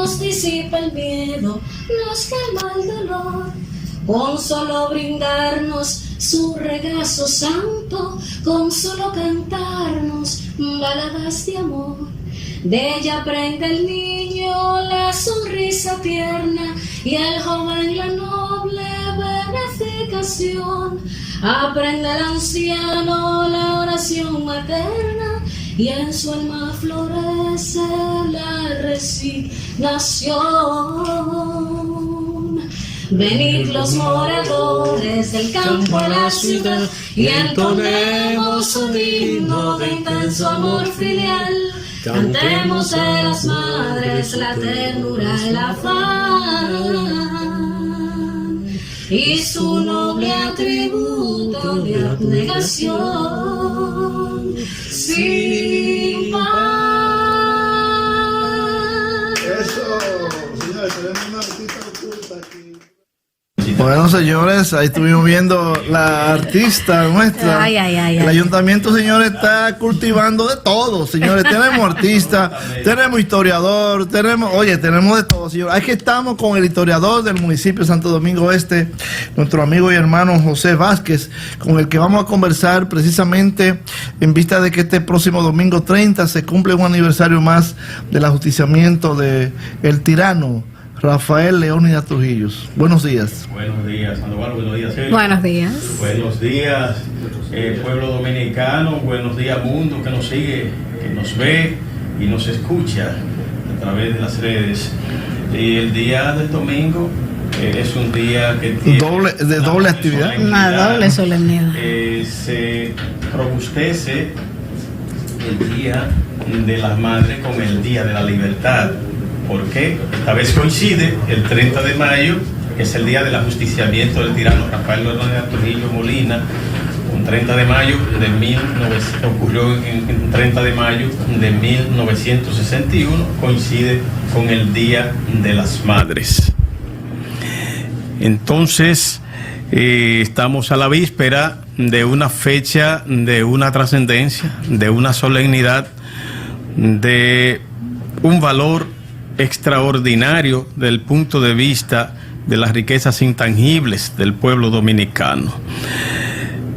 nos disipa el miedo, nos calma el dolor, con solo brindarnos su regazo santo, con solo cantarnos baladas de amor. De ella aprende el niño la sonrisa tierna y el joven la noble beatificación. Aprende el anciano la oración materna y en su alma florece la resignación. Venid los moradores del campo a la ciudad y entonemos un himno de intenso amor filial. Cantemos de las madres la ternura, el afán y su noble atributo de abnegación sin par. Eso, señores, tenemos una artista oculta aquí. Bueno, señores, ahí estuvimos viendo la artista nuestra. El ayuntamiento, señores, está cultivando de todo, señores. Tenemos artista, tenemos historiador, tenemos de todo, señores. Aquí estamos con el historiador del municipio de Santo Domingo Este, nuestro amigo y hermano José Vázquez, con el que vamos a conversar precisamente en vista de que este próximo domingo 30 se cumple un aniversario más del ajusticiamiento de el tirano Rafael Leónidas Trujillo. Buenos días. Buenos días, Sandoval. Buenos días, Sergio. Buenos días. Buenos días, pueblo dominicano. Buenos días, mundo que nos sigue, que nos ve y nos escucha a través de las redes. Y el día del domingo es un día que tiene doble actividad. Una doble solemnidad. Se robustece el Día de las Madres con el Día de la Libertad. ¿Por qué? Esta vez coincide el 30 de mayo, que es el día del ajusticiamiento del tirano Rafael Leónidas Trujillo Molina. Un 30 de mayo de 1900, ocurrió en 30 de mayo de 1961, coincide con el Día de las Madres. Entonces, estamos a la víspera de una fecha, de una trascendencia, de una solemnidad, de un valor extraordinario del punto de vista de las riquezas intangibles del pueblo dominicano.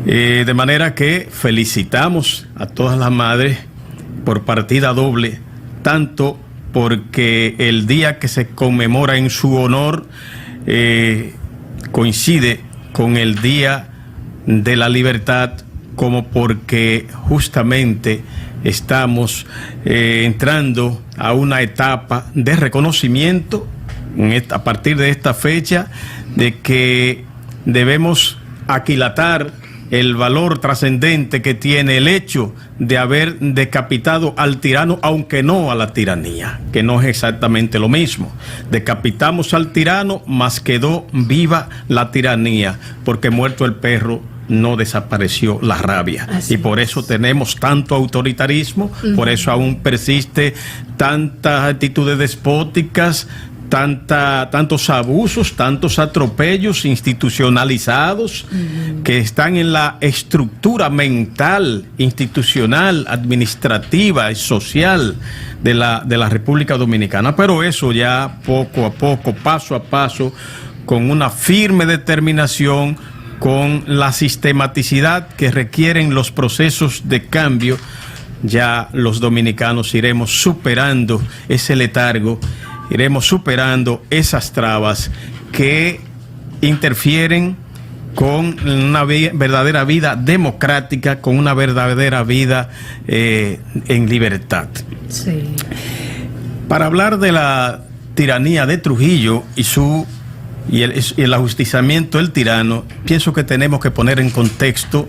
De manera que felicitamos a todas las madres por partida doble, tanto porque el día que se conmemora en su honor coincide con el Día de la Libertad, como porque justamente estamos entrando a una etapa de reconocimiento a partir de esta fecha, de que debemos aquilatar el valor trascendente que tiene el hecho de haber decapitado al tirano, aunque no a la tiranía, que no es exactamente lo mismo. Decapitamos al tirano, mas quedó viva la tiranía, porque muerto el perro no desapareció la rabia. Y por eso tenemos tanto autoritarismo, por eso aún persiste tantas actitudes despóticas, tantos abusos, tantos atropellos institucionalizados que están en la estructura mental, institucional, administrativa y social de la República Dominicana. Pero eso ya poco a poco, paso a paso, con una firme determinación, con la sistematicidad que requieren los procesos de cambio, ya los dominicanos iremos superando ese letargo, iremos superando esas trabas que interfieren con una verdadera vida democrática, con una verdadera vida en libertad. Sí. Para hablar de la tiranía de Trujillo y el ajusticiamiento del tirano, pienso que tenemos que poner en contexto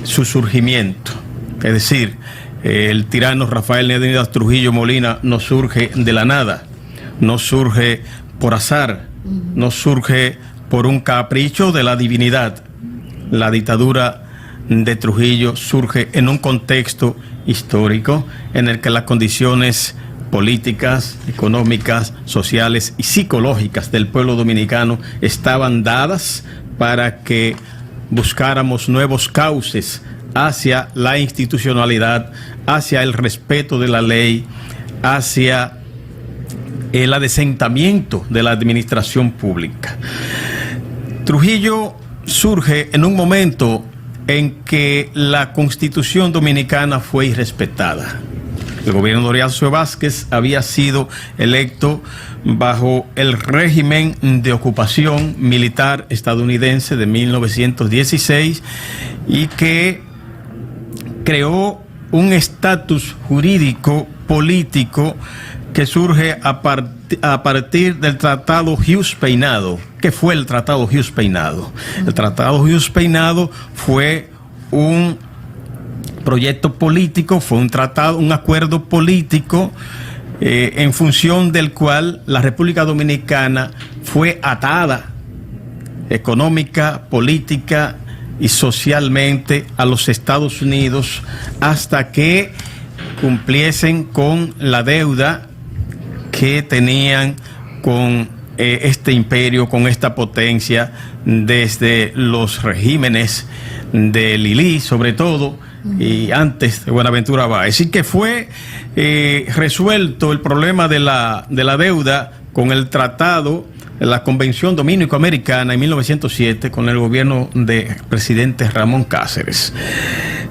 su surgimiento. Es decir, el tirano Rafael Leónidas Trujillo Molina no surge de la nada, no surge por azar, no surge por un capricho de la divinidad. La dictadura de Trujillo surge en un contexto histórico en el que las condiciones políticas, económicas, sociales y psicológicas del pueblo dominicano estaban dadas para que buscáramos nuevos cauces hacia la institucionalidad, hacia el respeto de la ley, hacia el adesentamiento de la administración pública. Trujillo surge en un momento en que la Constitución dominicana fue irrespetada. El gobierno de Horacio Vázquez había sido electo bajo el régimen de ocupación militar estadounidense de 1916 y que creó un estatus jurídico político que surge a partir del Tratado Hughes-Peinado. ¿Qué fue el Tratado Hughes-Peinado? El Tratado Hughes-Peinado fue un proyecto político, fue un acuerdo político en función del cual la República Dominicana fue atada económica, política y socialmente a los Estados Unidos hasta que cumpliesen con la deuda que tenían con este imperio, con esta potencia, desde los regímenes de Lili, sobre todo, y antes de Buenaventura Báez. Así que fue resuelto el problema de la deuda con el tratado, la Convención Dominico-Americana en 1907, con el gobierno del presidente Ramón Cáceres.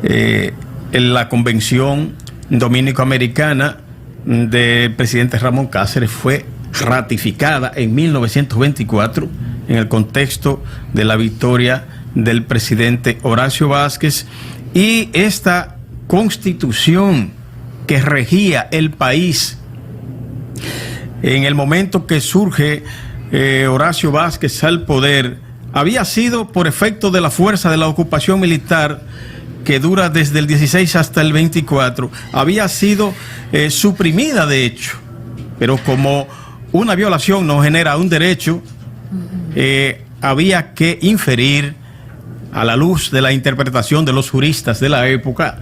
En la Convención Dominico-Americana del presidente Ramón Cáceres fue ratificada en 1924 en el contexto de la victoria del presidente Horacio Vázquez, y esta constitución que regía el país en el momento que surge Horacio Vázquez al poder había sido por efecto de la fuerza de la ocupación militar que dura desde el 16 hasta el 24, había sido suprimida de hecho, pero como una violación no genera un derecho, había que inferir a la luz de la interpretación de los juristas de la época,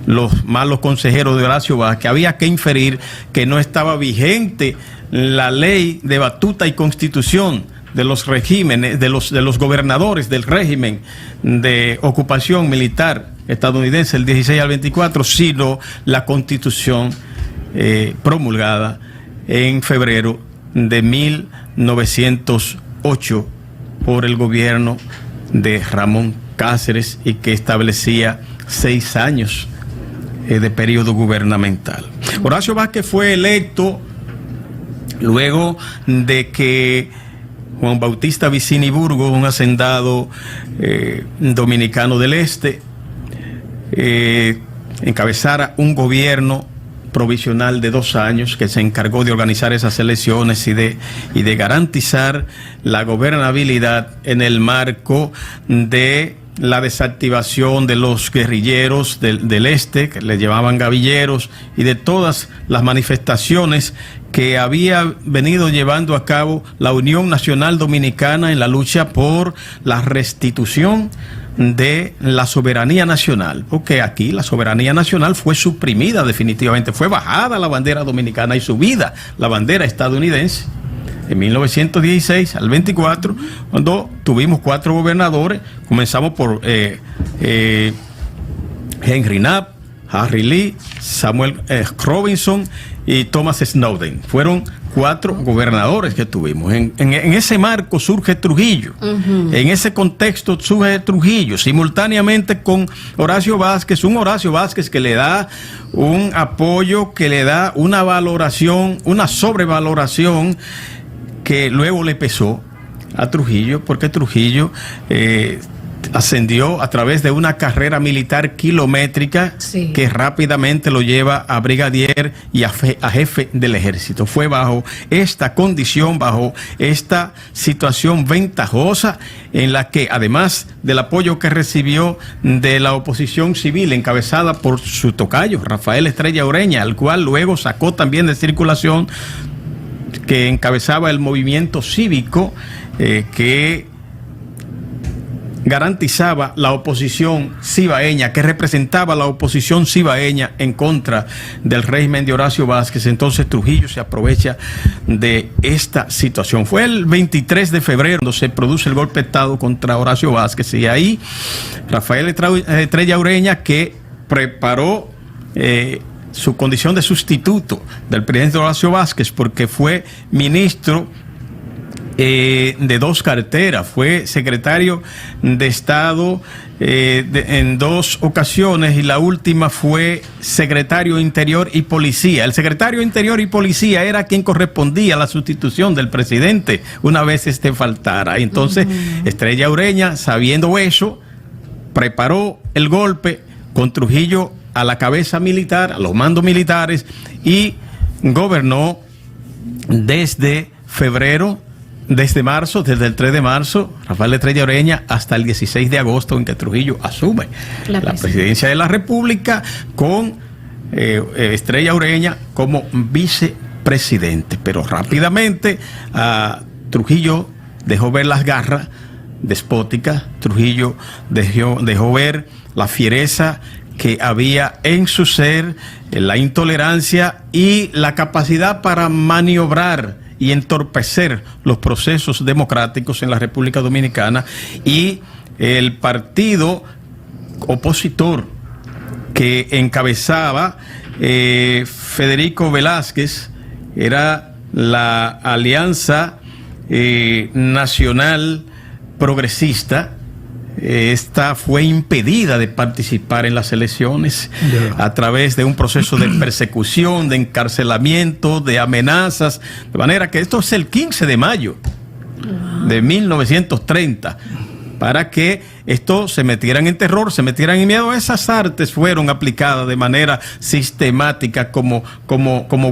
los malos consejeros de Horacio Vázquez, había que inferir que no estaba vigente la ley de batuta y constitución de los regímenes, de los gobernadores del régimen de ocupación militar estadounidense el 16 al 24, sino la constitución promulgada en febrero de 1908 por el gobierno de Ramón Cáceres y que establecía 6 años de periodo gubernamental. Horacio Vázquez fue electo luego de que Juan Bautista Vicini Burgos, un hacendado dominicano del este, encabezara un gobierno provisional de 2 años que se encargó de organizar esas elecciones y de garantizar la gobernabilidad en el marco de la desactivación de los guerrilleros del este, que le llamaban gavilleros, y de todas las manifestaciones que había venido llevando a cabo la Unión Nacional Dominicana en la lucha por la restitución de la soberanía nacional, porque aquí la soberanía nacional fue suprimida definitivamente, fue bajada la bandera dominicana y subida la bandera estadounidense en 1916 al 24, cuando tuvimos 4 gobernadores. Comenzamos por Henry Knapp, Harry Lee, Samuel Robinson y Thomas Snowden. Fueron 4 gobernadores que tuvimos. En ese marco surge Trujillo. En ese contexto surge Trujillo, simultáneamente con Horacio Vázquez, un Horacio Vázquez que le da un apoyo, que le da una valoración, una sobrevaloración que luego le pesó a Trujillo, porque Trujillo ascendió a través de una carrera militar kilométrica, sí, que rápidamente lo lleva a brigadier y a jefe del ejército. Fue bajo esta condición, bajo esta situación ventajosa en la que, además del apoyo que recibió de la oposición civil encabezada por su tocayo Rafael Estrella Ureña, al cual luego sacó también de circulación, que encabezaba el movimiento cívico que garantizaba la oposición cibaeña, que representaba la oposición cibaeña en contra del régimen de Horacio Vázquez. Entonces Trujillo se aprovecha de esta situación. Fue el 23 de febrero cuando se produce el golpe de Estado contra Horacio Vázquez, y ahí Rafael Estrella Ureña, que preparó su condición de sustituto del presidente Horacio Vázquez, porque fue ministro de dos carteras, fue secretario de Estado en dos ocasiones, y la última fue secretario Interior y Policía. El secretario Interior y Policía era quien correspondía a la sustitución del presidente una vez este faltara. Entonces, Estrella Ureña, sabiendo eso, preparó el golpe con Trujillo a la cabeza militar, a los mandos militares, y gobernó desde marzo, desde el 3 de marzo, Rafael Estrella Ureña, hasta el 16 de agosto, en que Trujillo asume la presidencia de la República, con Estrella Ureña como vicepresidente. Pero rápidamente Trujillo dejó ver las garras despóticas, Trujillo dejó ver la fiereza que había en su ser, la intolerancia y la capacidad para maniobrar y entorpecer los procesos democráticos en la República Dominicana. Y el partido opositor que encabezaba Federico Velázquez era la Alianza Nacional Progresista. Esta fue impedida de participar en las elecciones a través de un proceso de persecución, de encarcelamiento, de amenazas, de manera que esto es el 15 de mayo de 1930. Para que esto se metieran en terror, se metieran en miedo. Esas artes fueron aplicadas de manera sistemática como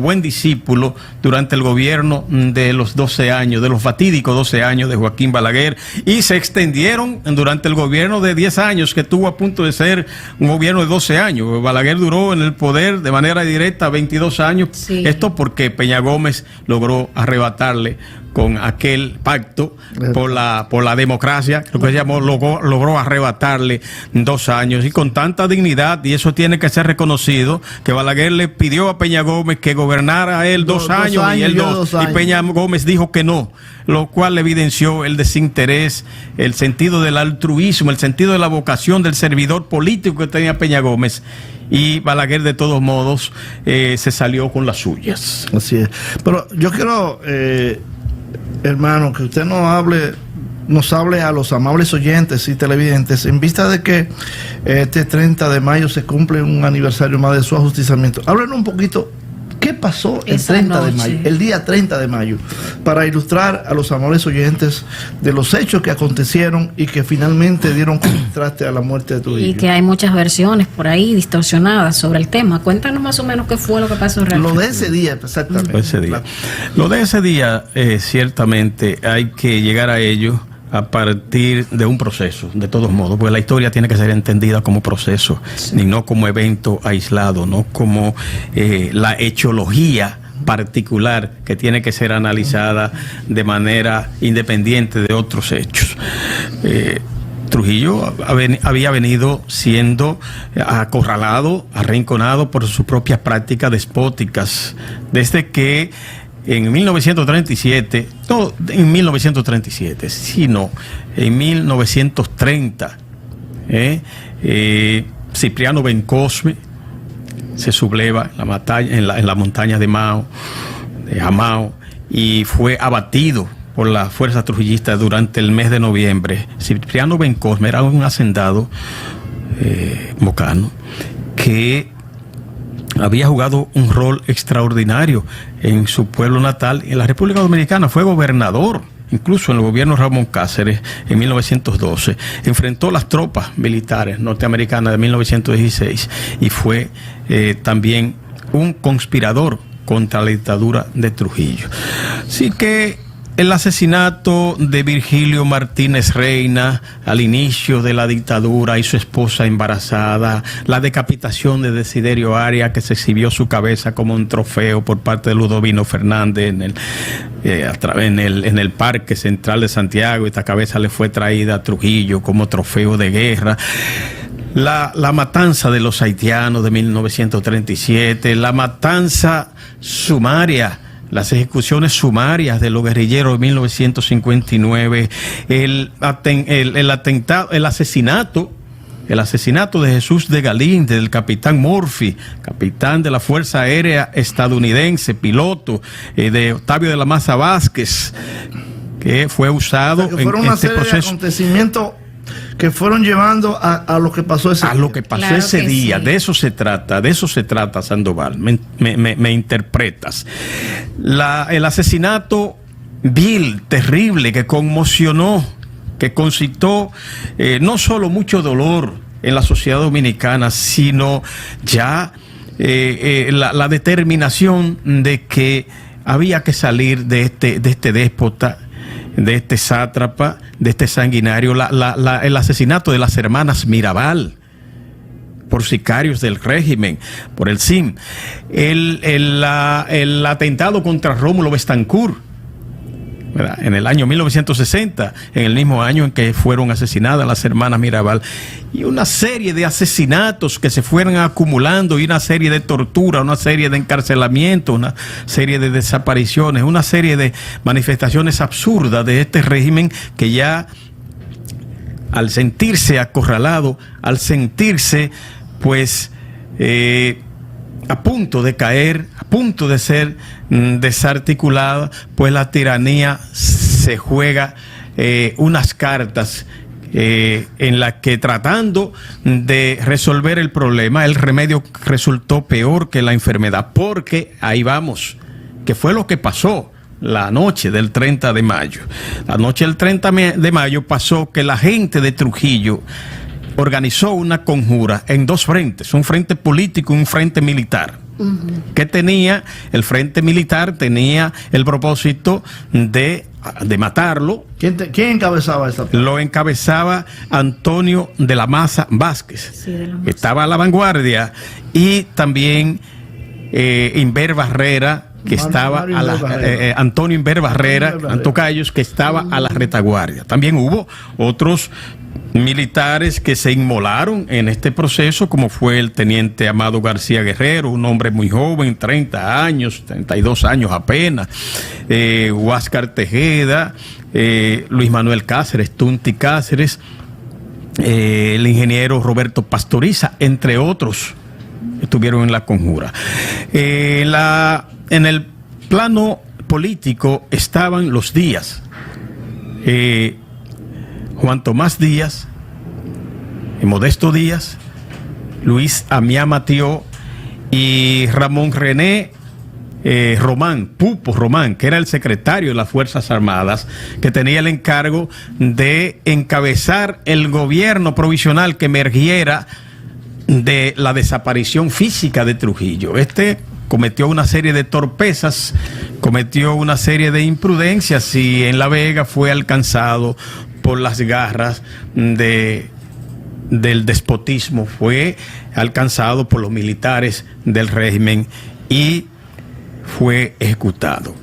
buen discípulo durante el gobierno de los 12 años, de los fatídicos 12 años de Joaquín Balaguer, y se extendieron durante el gobierno de 10 años, que estuvo a punto de ser un gobierno de 12 años. Balaguer duró en el poder de manera directa 22 años. Sí. Esto porque Peña Gómez logró arrebatarle con aquel pacto por la democracia, lo que se llamó, logró arrebatarle 2 años, y con tanta dignidad, y eso tiene que ser reconocido, que Balaguer le pidió a Peña Gómez que gobernara a él 2 años y él 2, y Peña Gómez dijo que no, lo cual evidenció el desinterés, el sentido del altruismo, el sentido de la vocación del servidor político que tenía Peña Gómez. Y Balaguer, de todos modos, se salió con las suyas. Así es. Pero yo quiero, hermano, que usted nos hable a los amables oyentes y televidentes, en vista de que este 30 de mayo se cumple un aniversario más de su ajusticiamiento. Háblenos un poquito, ¿qué pasó el día 30 de mayo? Para ilustrar a los amables oyentes de los hechos que acontecieron y que finalmente dieron contraste a la muerte de Trujillo. Y que hay muchas versiones por ahí distorsionadas sobre el tema. Cuéntanos más o menos qué fue lo que pasó realmente. Lo de ese día, exactamente. Lo de ese día, ciertamente hay que llegar a ello a partir de un proceso, de todos modos, porque la historia tiene que ser entendida como proceso, sí, y no como evento aislado, no como la hechología particular que tiene que ser analizada de manera independiente de otros hechos. Trujillo había venido siendo acorralado, arrinconado por sus propias prácticas despóticas, desde que en 1937, no en 1937, sino en 1930, Cipriano Bencosme se subleva en la montaña de Jamao, y fue abatido por las fuerzas trujillistas durante el mes de noviembre. Cipriano Bencosme era un hacendado mocano que había jugado un rol extraordinario en su pueblo natal, en la República Dominicana. Fue gobernador, incluso en el gobierno Ramón Cáceres, en 1912. Enfrentó las tropas militares norteamericanas de 1916 y fue también un conspirador contra la dictadura de Trujillo. Así que el asesinato de Virgilio Martínez Reina al inicio de la dictadura y su esposa embarazada, la decapitación de Desiderio Arias, que se exhibió su cabeza como un trofeo por parte de Ludovino Fernández en el Parque Central de Santiago. Esta cabeza le fue traída a Trujillo como trofeo de guerra. La matanza de los haitianos de 1937, la matanza sumaria, las ejecuciones sumarias de los guerrilleros de 1959, el asesinato el asesinato de Jesús de Galíndez, del capitán Murphy, capitán de la Fuerza Aérea estadounidense, piloto de Octavio de la Maza Vázquez, que fue usado que fueron en este proceso. De acontecimientos que fueron llevando a lo que pasó ese día. A lo que pasó ese día, sí. De eso se trata, Sandoval, me interpretas. El asesinato vil, terrible, que conmocionó, que concitó no solo mucho dolor en la sociedad dominicana, sino ya la determinación de que había que salir de este déspota, de este sátrapa, de este sanguinario. El asesinato de las hermanas Mirabal por sicarios del régimen, por el SIM, el atentado contra Rómulo Betancourt, ¿verdad?, en el año 1960, en el mismo año en que fueron asesinadas las hermanas Mirabal, y una serie de asesinatos que se fueron acumulando, y una serie de torturas, una serie de encarcelamientos, una serie de desapariciones, una serie de manifestaciones absurdas de este régimen que ya, al sentirse acorralado, al sentirse pues a punto de caer, a punto de ser desarticulada, pues la tiranía se juega unas cartas en las que, tratando de resolver el problema, el remedio resultó peor que la enfermedad, porque ahí vamos, que fue lo que pasó la noche del 30 de mayo. La noche del 30 de mayo pasó que la gente de Trujillo organizó una conjura en dos frentes, un frente político y un frente militar. Que tenía, el frente militar tenía el propósito de matarlo. ¿Quién encabezaba esa parte? Lo encabezaba Antonio de la Maza Vázquez, sí, estaba a la vanguardia, y también Inver Barrera, que estaba Antonio Inver Barrera, Antocayos, que estaba a la retaguardia. También hubo otros militares que se inmolaron en este proceso, como fue el teniente Amado García Guerrero, un hombre muy joven, 30 años, 32 años apenas, Huáscar Tejeda, Luis Manuel Cáceres, Tunti Cáceres, el ingeniero Roberto Pastoriza, entre otros, estuvieron en la conjura. En el plano político estaban los Díaz, Juan Tomás Díaz, Modesto Díaz, Luis Amiá Matió y Ramón René Pupo Román, que era el secretario de las Fuerzas Armadas, que tenía el encargo de encabezar el gobierno provisional que emergiera de la desaparición física de Trujillo. Cometió una serie de torpezas, cometió una serie de imprudencias, y en La Vega fue alcanzado por las garras del despotismo, fue alcanzado por los militares del régimen y fue ejecutado.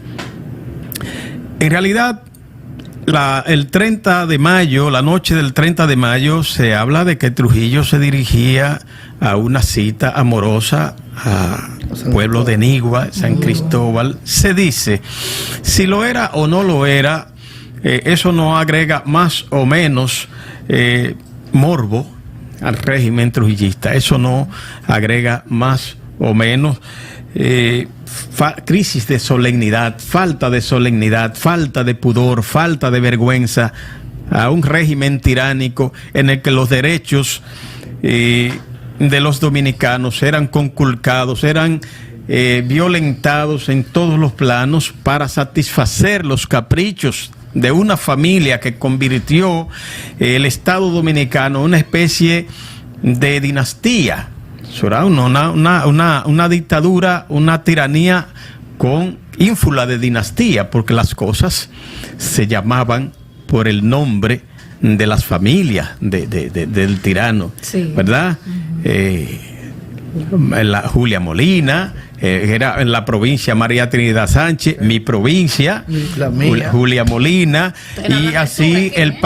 En realidad, el 30 de mayo, la noche del 30 de mayo, se habla de que Trujillo se dirigía a una cita amorosa al pueblo de Nigua, San Cristóbal. Se dice, si lo era o no lo era, eso no agrega más o menos morbo al régimen trujillista. Eso no agrega más o menos crisis de solemnidad, falta de pudor, falta de vergüenza a un régimen tiránico en el que los derechos de los dominicanos eran conculcados, eran violentados en todos los planos para satisfacer los caprichos de una familia que convirtió el Estado Dominicano en una especie de dinastía. Será una dictadura, una tiranía con ínfula de dinastía, porque las cosas se llamaban por el nombre de las familias del tirano, sí, ¿verdad? Julia Molina, era en la provincia María Trinidad Sánchez, mi provincia, Julia Molina, y así el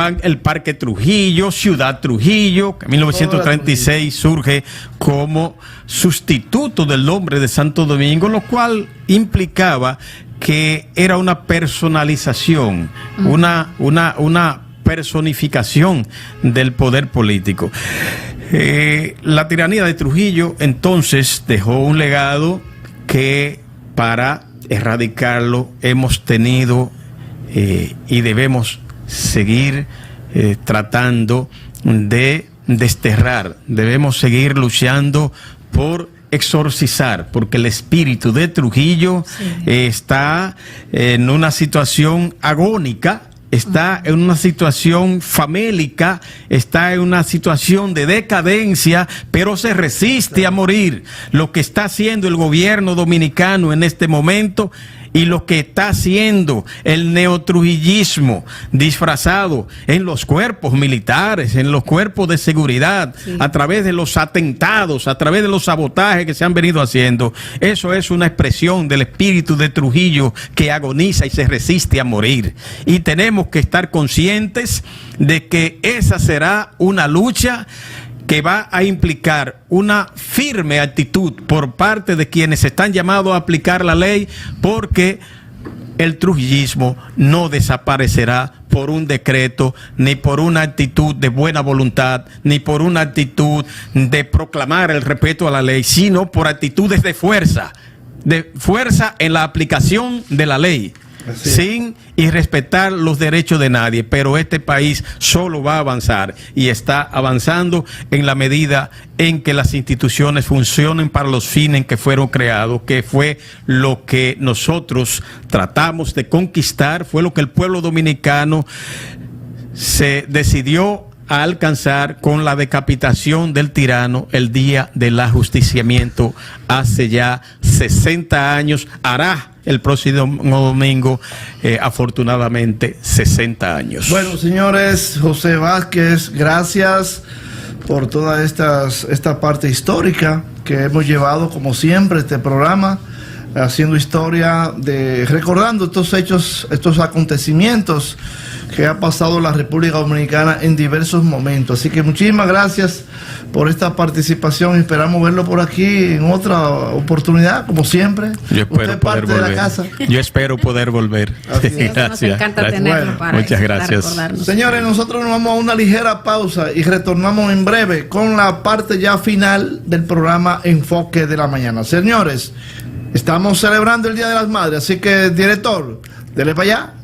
Parque Trujillo, Ciudad Trujillo, que en 1936 surge como sustituto del nombre de Santo Domingo, lo cual implicaba que era una personalización, una personificación del poder político. La tiranía de Trujillo entonces dejó un legado que para erradicarlo hemos tenido y debemos seguir tratando de desterrar, debemos seguir luchando por exorcizar, porque el espíritu de Trujillo está en una situación agónica, está en una situación famélica, está en una situación de decadencia, pero se resiste a morir. Lo que está haciendo el gobierno dominicano en este momento y lo que está haciendo el neotrujillismo disfrazado en los cuerpos militares, en los cuerpos de seguridad, a través de los atentados, a través de los sabotajes que se han venido haciendo, eso es una expresión del espíritu de Trujillo que agoniza y se resiste a morir. Y tenemos que estar conscientes de que esa será una lucha que va a implicar una firme actitud por parte de quienes están llamados a aplicar la ley, porque el trujillismo no desaparecerá por un decreto, ni por una actitud de buena voluntad, ni por una actitud de proclamar el respeto a la ley, sino por actitudes de fuerza en la aplicación de la ley. Sin irrespetar los derechos de nadie, pero este país solo va a avanzar y está avanzando en la medida en que las instituciones funcionen para los fines en que fueron creados, que fue lo que nosotros tratamos de conquistar, fue lo que el pueblo dominicano se decidió a alcanzar con la decapitación del tirano el día del ajusticiamiento hace ya 60 años, hará el próximo domingo, afortunadamente, 60 años. Bueno, señores, José Vázquez, gracias por toda esta parte histórica que hemos llevado, como siempre, este programa, haciendo historia, recordando estos hechos, estos acontecimientos que ha pasado la República Dominicana en diversos momentos. Así que muchísimas gracias por esta participación. Esperamos verlo por aquí en otra oportunidad, como siempre. Yo espero poder volver. De la casa. Yo espero poder volver. Gracias. Nos encanta tenerlo para muchas gracias. Señores, nosotros nos vamos a una ligera pausa y retornamos en breve con la parte ya final del programa Enfoque de la Mañana. Señores, estamos celebrando el Día de las Madres, así que, director, dele para allá.